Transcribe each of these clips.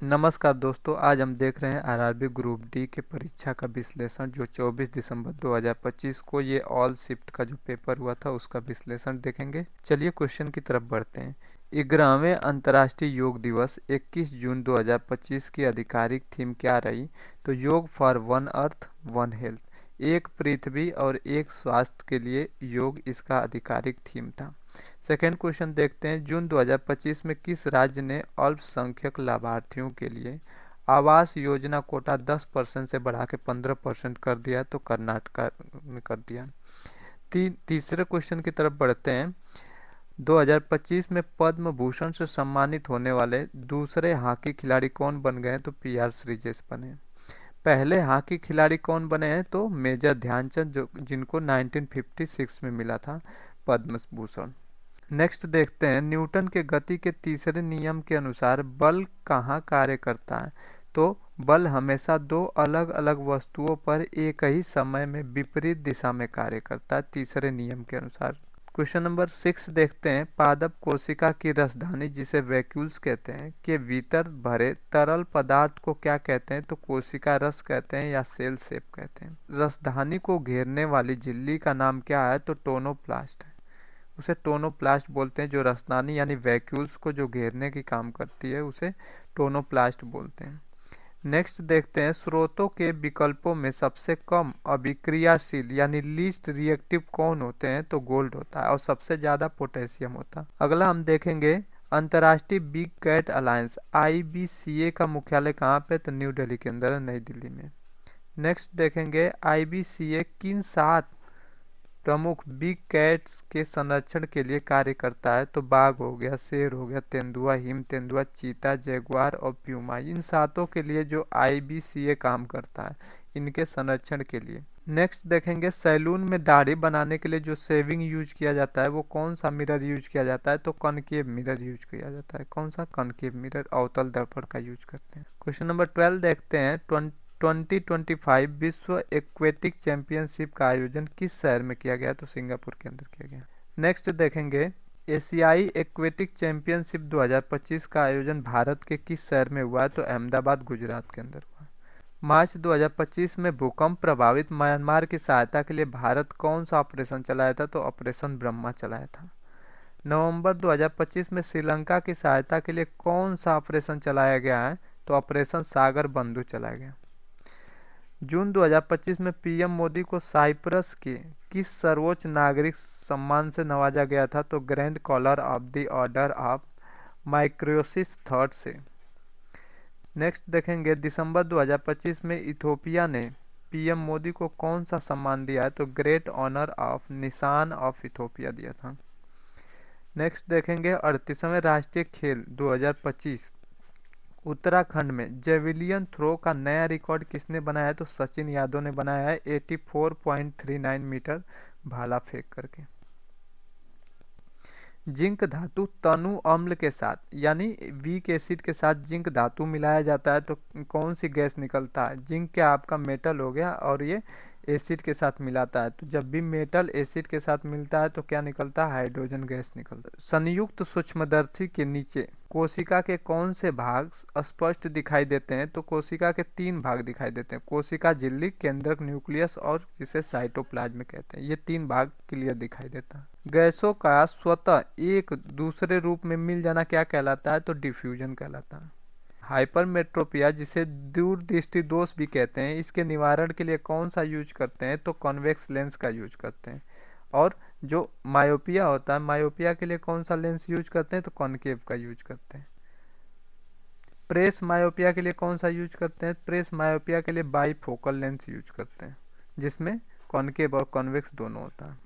नमस्कार दोस्तों, आज हम देख रहे हैं आरआरबी ग्रुप डी के परीक्षा का विश्लेषण जो 24 दिसंबर 2025 को ये ऑल शिफ्ट का जो पेपर हुआ था उसका विश्लेषण देखेंगे। चलिए क्वेश्चन की तरफ बढ़ते हैं। 11वें अंतर्राष्ट्रीय योग दिवस 21 जून 2025 की आधिकारिक थीम क्या रही? तो योग for one earth one health, एक पृथ्वी और एक स्वास्थ्य के लिए योग इसका आधिकारिक थीम था। सेकेंड क्वेश्चन देखते हैं। जून 2025 में किस राज्य ने अल्पसंख्यक लाभार्थियों के लिए आवास योजना कोटा 10% से बढ़ा के 15% कर दिया? तो कर्नाटक ने कर दिया। तीसरे क्वेश्चन की तरफ बढ़ते हैं। 2025 में पद्म भूषण से सम्मानित होने वाले दूसरे हॉकी खिलाड़ी कौन बन गए? तो पीआर श्रीजेश बने। पहले हॉकी खिलाड़ी कौन बने हैं? तो मेजर ध्यानचंद, जो जिनको 1956 में मिला था पद्म भूषण। नेक्स्ट देखते हैं। न्यूटन के गति के तीसरे नियम के अनुसार बल कहाँ कार्य करता है? तो बल हमेशा दो अलग अलग वस्तुओं पर एक ही समय में विपरीत दिशा में कार्य करता है, तीसरे नियम के अनुसार। क्वेश्चन नंबर 6 देखते हैं। पादप कोशिका की रसधानी, जिसे वैक्यूल्स कहते हैं, के भीतर भरे तरल पदार्थ को क्या कहते हैं? तो कोशिका रस कहते हैं या सेल सेप कहते हैं। रसधानी को घेरने वाली झिल्ली का नाम क्या है? तो टोनोप्लास्ट है, उसे टोनोप्लास्ट बोलते हैं। जो रसदानी यानी वैक्यूल्स को जो घेरने की काम करती है उसे टोनोप्लास्ट बोलते हैं। नेक्स्ट देखते हैं। स्रोतों के विकल्पों में सबसे कम अभिक्रियाशील यानी लीस्ट रिएक्टिव कौन होते हैं? तो गोल्ड होता है, और सबसे ज़्यादा पोटेशियम होता है। अगला हम देखेंगे। अंतर्राष्ट्रीय बिग कैट अलायंस IBCA का मुख्यालय कहाँ पे? तो न्यू दिल्ली के अंदर है, नई दिल्ली में। नेक्स्ट देखेंगे। IBCA किन 7 प्रमुख बिग कैट्स के संरक्षण के लिए कार्य करता है? तो बाघ हो गया, शेर हो गया, तेंदुआ, हिम तेंदुआ, चीता, जगुआर और प्यूमा। इन सातों के लिए जो IBCA काम करता है, इनके संरक्षण के लिए। नेक्स्ट देखेंगे। सैलून में दाढ़ी बनाने के लिए जो शेविंग यूज किया जाता है वो कौन सा मिरर यूज किया जाता है? तो कनकेव मिरर यूज किया जाता है। कौन सा? कनकेव मिरर, अवतल दर्पण का यूज करते हैं। क्वेश्चन नंबर 12 देखते हैं। 2025 विश्व एक्वेटिक चैंपियनशिप का आयोजन किस शहर में किया गया? तो सिंगापुर के अंदर किया गया। नेक्स्ट देखेंगे। एशियाई एक्वेटिक चैंपियनशिप 2025 का आयोजन भारत के किस शहर में हुआ? तो अहमदाबाद, गुजरात के अंदर हुआ। मार्च 2025 में भूकंप प्रभावित म्यांमार की सहायता के लिए भारत कौन सा ऑपरेशन चलाया था? तो ऑपरेशन ब्रह्मा चलाया था। नवंबर 2025 में श्रीलंका की सहायता के लिए कौन सा ऑपरेशन चलाया गया है? तो ऑपरेशन सागर बंधु चलाया गया। जून 2025 में पीएम मोदी को साइप्रस के किस सर्वोच्च नागरिक सम्मान से नवाजा गया था? तो grand collar of the order of Makarios third से। नेक्स्ट देखेंगे। दिसंबर 2025 में इथोपिया ने पीएम मोदी को कौन सा सम्मान दिया है? तो ग्रेट ऑनर ऑफ निशान ऑफ इथोपिया दिया था। नेक्स्ट देखेंगे। 38वें राष्ट्रीय खेल 2025 उत्तराखंड में जेविलियन थ्रो का नया रिकॉर्ड किसने बनाया है? तो सचिन यादव ने बनाया है, 84.39 मीटर भाला फेंक करके। जिंक धातु तनु अम्ल के साथ यानी वीक एसिड के साथ जिंक धातु मिलाया जाता है तो कौन सी गैस निकलता है? जिंक क्या आपका मेटल हो गया और ये एसिड के साथ मिलाता है, तो जब भी मेटल एसिड के साथ मिलता है तो क्या निकलता है? हाइड्रोजन गैस निकलता है। संयुक्त सूक्ष्मदर्शी के नीचे कोशिका के कौन से भाग स्पष्ट दिखाई देते हैं? तो कोशिका के 3 भाग दिखाई देते हैं। कोशिका झिल्ली, केंद्रक न्यूक्लियस और जिसे साइटोप्लाज्म कहते हैं। ये 3 भाग क्लियर दिखाई देता है। गैसों का स्वतः एक दूसरे रूप में मिल जाना क्या कहलाता है? तो डिफ्यूजन कहलाता है। हाइपरमेट्रोपिया, जिसे दूरदृष्टि दोष भी कहते हैं, इसके निवारण के लिए कौन सा यूज करते हैं? तो कॉन्वेक्स लेंस का यूज करते हैं। और जो मायोपिया होता है, मायोपिया के लिए कौन सा लेंस यूज करते हैं? तो कॉनकेव का यूज करते हैं। प्रेस मायोपिया के लिए कौन सा यूज करते हैं? प्रेस मायोपिया के लिए बाईफोकल लेंस यूज करते हैं, जिसमें कॉनकेव और कॉन्वेक्स दोनों होता है।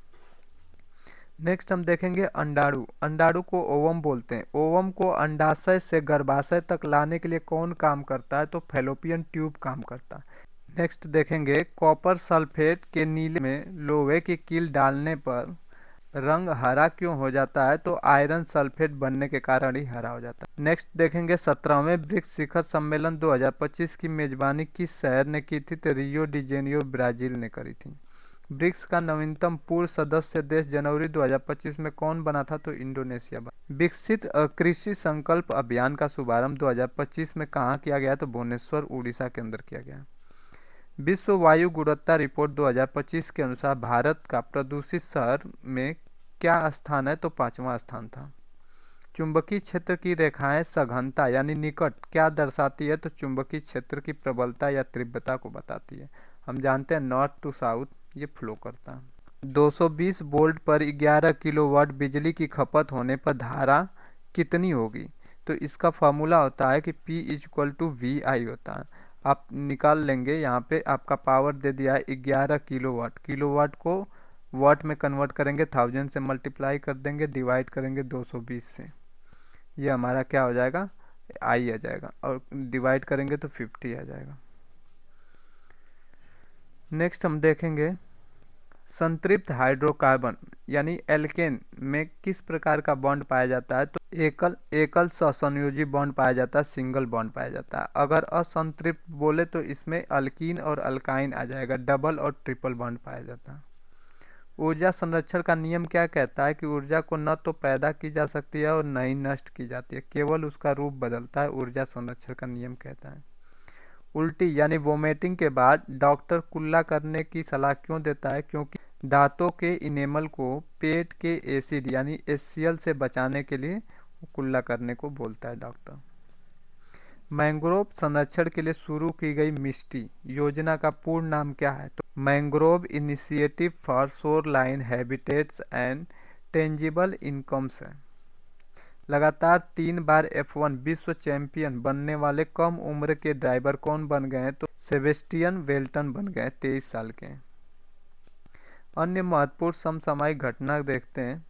नेक्स्ट हम देखेंगे। अंडाणु, अंडाणु को ओवम बोलते हैं। ओवम को अंडाशय से गर्भाशय तक लाने के लिए कौन काम करता है? तो फैलोपियन ट्यूब काम करता है। नेक्स्ट देखेंगे। कॉपर सल्फेट के नीले में लोहे की कील डालने पर रंग हरा क्यों हो जाता है? तो आयरन सल्फेट बनने के कारण ही हरा हो जाता है। नेक्स्ट देखेंगे। 17वें ब्रिक्स शिखर सम्मेलन 2025 की मेजबानी किस शहर ने की थी? तो रियो डी जेनियो, ब्राजील ने करी थी। ब्रिक्स का नवीनतम पूर्व सदस्य देश जनवरी 2025 में कौन बना था? तो इंडोनेशिया बना। विकसित कृषि संकल्प अभियान का शुभारंभ 2025 में कहाँ किया गया? तो भुवनेश्वर उड़ीसा के अंदर किया गया। विश्व वायु गुणवत्ता रिपोर्ट 2025 के अनुसार भारत का प्रदूषित शहर में क्या स्थान है? तो 5वां स्थान था। चुंबकीय क्षेत्र की रेखाएं सघनता यानी निकट क्या दर्शाती है? तो चुंबकीय क्षेत्र की प्रबलता या तीव्रता को बताती है। हम जानते हैं नॉर्थ टू साउथ ये फ्लो करता है। 220 वोल्ट पर 11 किलोवाट बिजली की खपत होने पर धारा कितनी होगी? तो इसका फॉर्मूला होता है कि P = VI होता है। आप निकाल लेंगे, यहाँ पे आपका पावर दे दिया है 11 किलोवाट। किलोवाट को वाट में कन्वर्ट करेंगे, 1000 से मल्टीप्लाई कर देंगे, डिवाइड करेंगे 220 से, ये हमारा क्या हो जाएगा? आई आ जाएगा, और डिवाइड करेंगे तो 50 आ जाएगा। नेक्स्ट हम देखेंगे संतृप्त हाइड्रोकार्बन यानी एल्केन में किस प्रकार का बॉन्ड पाया जाता है? तो एकल सहसंयोजी बॉन्ड पाया जाता है, सिंगल बॉन्ड पाया जाता है। अगर असंतृप्त बोले तो इसमें अल्कीन और अल्काइन आ जाएगा, डबल और ट्रिपल बॉन्ड पाया जाता है। ऊर्जा संरक्षण का नियम क्या कहता है? कि ऊर्जा को न तो पैदा की जा सकती है और न ही नष्ट की जाती है, केवल उसका रूप बदलता है, ऊर्जा संरक्षण का नियम कहता है। उल्टी यानी वोमिटिंग के बाद डॉक्टर कुल्ला करने की सलाह क्यों देता है? क्योंकि दांतों के इनेमल को पेट के एसिड यानी HCl से बचाने के लिए कुल्ला करने को बोलता है डॉक्टर। मैंग्रोव संरक्षण के लिए शुरू की गई मिस्टी योजना का पूर्ण नाम क्या है? तो mangrove initiative for shoreline habitats and tangible incomes है। लगातार 3 बार F1 विश्व चैंपियन बनने वाले कम उम्र के ड्राइवर कौन बन गए हैं? तो सेबेस्टियन वेल्टन बन गए, 23 साल के। अन्य महत्वपूर्ण समसामयिक घटना देखते हैं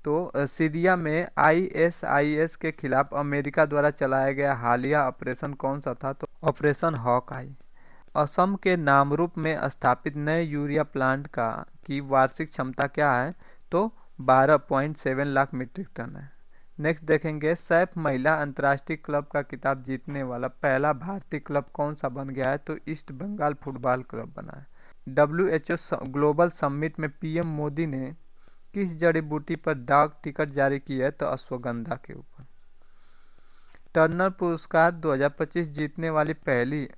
तो सीरिया में ISIS के खिलाफ अमेरिका द्वारा चलाया गया हालिया ऑपरेशन कौन सा था? तो ऑपरेशन हॉकआई। असम के नामरूप में स्थापित नए यूरिया प्लांट की वार्षिक क्षमता क्या है? तो 12.7 लाख मीट्रिक टन है। नेक्स्ट देखेंगे सैफ महिला अंतर्राष्ट्रीय क्लब का खिताब जीतने वाला पहला भारतीय क्लब कौन सा बन गया है? तो ईस्ट बंगाल फुटबॉल क्लब बना है। WHO ग्लोबल समिट में PM मोदी ने किस जड़ी बूटी पर डाक टिकट जारी की है? तो अश्वगंधा के ऊपर। टर्नर पुरस्कार 2025 जीतने वाली पहली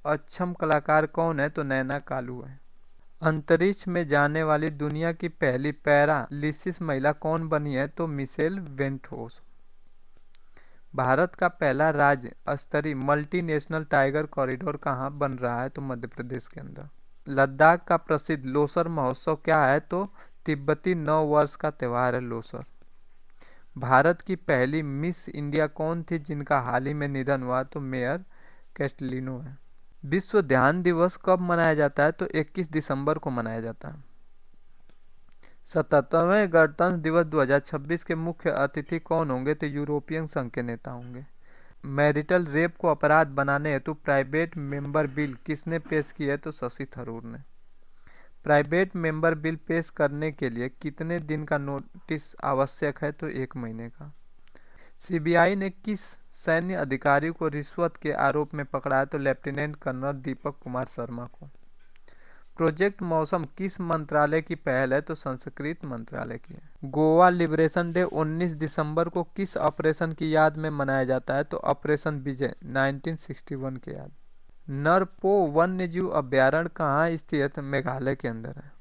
अक्षम कलाकार कौन है? तो नैना कालू है। अंतरिक्ष में जाने वाली दुनिया की पहली पैरालिसिस महिला कौन बनी है? तो मिशेल वेंट्रोस। भारत का पहला राज्य स्तरीय मल्टीनेशनल टाइगर कॉरिडोर कहाँ बन रहा है? तो मध्य प्रदेश के अंदर। लद्दाख का प्रसिद्ध लोसर महोत्सव क्या है? तो तिब्बती नव वर्ष का त्यौहार है लोसर। भारत की पहली मिस इंडिया कौन थी जिनका हाल ही में निधन हुआ? तो मेयर कैस्टलिनो है। विश्व ध्यान दिवस कब मनाया जाता है? तो 21 दिसंबर को मनाया जाता है। 77वें गणतंत्र दिवस 2026 के मुख्य अतिथि कौन होंगे? तो यूरोपियन संघ के नेता होंगे। मैरिटल रेप को अपराध बनाने हेतु प्राइवेट मेंबर बिल किसने पेश की है? तो शशि थरूर ने। प्राइवेट मेंबर बिल पेश करने के लिए कितने दिन का नोटिस आवश्यक है? तो 1 महीने का। CBI ने किस सैन्य अधिकारी को रिश्वत के आरोप में पकड़ा है? तो लेफ्टिनेंट कर्नल दीपक कुमार शर्मा को। प्रोजेक्ट मौसम किस मंत्रालय की पहल है? तो संस्कृत मंत्रालय की है। गोवा लिबरेशन डे 19 दिसंबर को किस ऑपरेशन की याद में मनाया जाता है? तो ऑपरेशन विजय 1961 के याद। नरपो वन्यजीव अभ्यारण्य कहाँ स्थित है? मेघालय के अंदर है।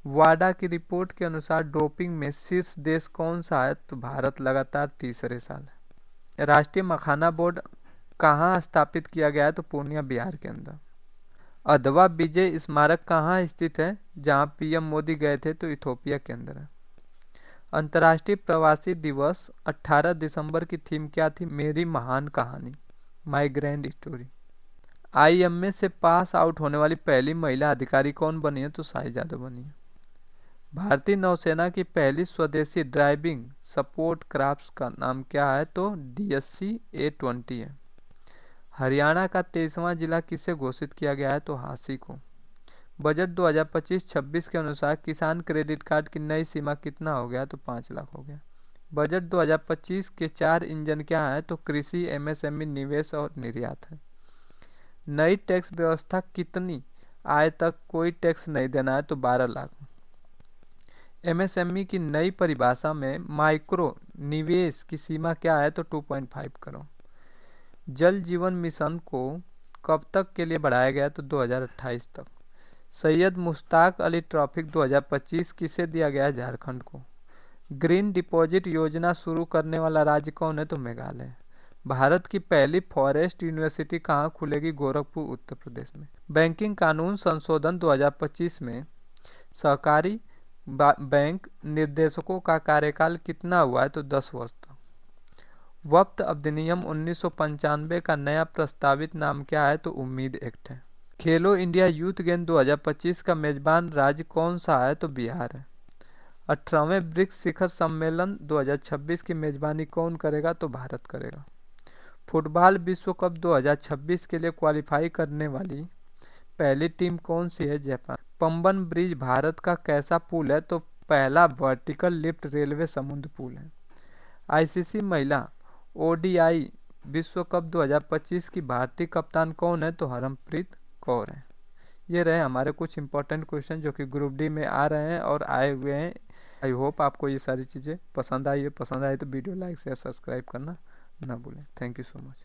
वाडा की रिपोर्ट के अनुसार डोपिंग में शीर्ष देश कौन सा है? तो भारत लगातार तीसरे साल है। राष्ट्रीय मखाना बोर्ड कहाँ स्थापित किया गया है? तो पूर्णिया बिहार के अंदर। अधवा विजय स्मारक कहाँ स्थित है जहाँ PM मोदी गए थे? तो इथोपिया के अंदर है। अंतर्राष्ट्रीय प्रवासी दिवस 18 दिसंबर की थीम क्या थी? मेरी महान कहानी, माई ग्रैंड स्टोरी। IMA से पास आउट होने वाली पहली महिला अधिकारी कौन बनी है? तो साई यादव बनी है। भारतीय नौसेना की पहली स्वदेशी ड्राइविंग सपोर्ट क्राफ्ट का नाम क्या है? तो DSC A20 है। हरियाणा का 23वां जिला किसे घोषित किया गया है? तो हांसी को। बजट 2025-26 के अनुसार किसान क्रेडिट कार्ड की नई सीमा कितना हो गया? तो 5 लाख हो गया। बजट 2025 के 4 इंजन क्या है? तो कृषि, MSME, निवेश और निर्यात है। नई टैक्स व्यवस्था कितनी आय तक कोई टैक्स नहीं देना है तो 12 लाख। एमएसएमई की नई परिभाषा में माइक्रो निवेश की सीमा क्या है तो 2.5 करोड़। जल जीवन मिशन को कब तक के लिए बढ़ाया गया तो 2028 तक। सैयद मुश्ताक अली ट्रॉफी 2025 किसे दिया गया है? झारखंड को। ग्रीन डिपॉजिट योजना शुरू करने वाला राज्य कौन है तो मेघालय। भारत की पहली फॉरेस्ट यूनिवर्सिटी कहाँ खुलेगी? गोरखपुर उत्तर प्रदेश में। बैंकिंग कानून संशोधन 2025 में सहकारी बैंक निर्देशकों का कार्यकाल कितना हुआ है तो 10 वर्ष तक। वक्त अधिनियम 1995 का नया प्रस्तावित नाम क्या है तो उम्मीद एक्ट है। खेलो इंडिया यूथ गेम 2025 का मेजबान राज्य कौन सा है तो बिहार है। 18वें ब्रिक्स शिखर सम्मेलन 2026 की मेजबानी कौन करेगा तो भारत करेगा। फुटबॉल विश्व कप 2026 के लिए क्वालिफाई करने वाली पहली टीम कौन सी है? जापान। पंबन ब्रिज भारत का कैसा पुल है तो पहला वर्टिकल लिफ्ट रेलवे समुद्र पुल है। आईसीसी महिला ओडीआई विश्व कप 2025 की भारतीय कप्तान कौन है तो हरमनप्रीत कौर है। ये रहे हमारे कुछ इंपॉर्टेंट क्वेश्चन जो कि ग्रुप डी में आ रहे हैं और आए हुए हैं। आई होप आपको ये सारी चीज़ें पसंद आई है। पसंद आए तो वीडियो लाइक शेयर सब्सक्राइब करना ना भूलें। Thank you so much.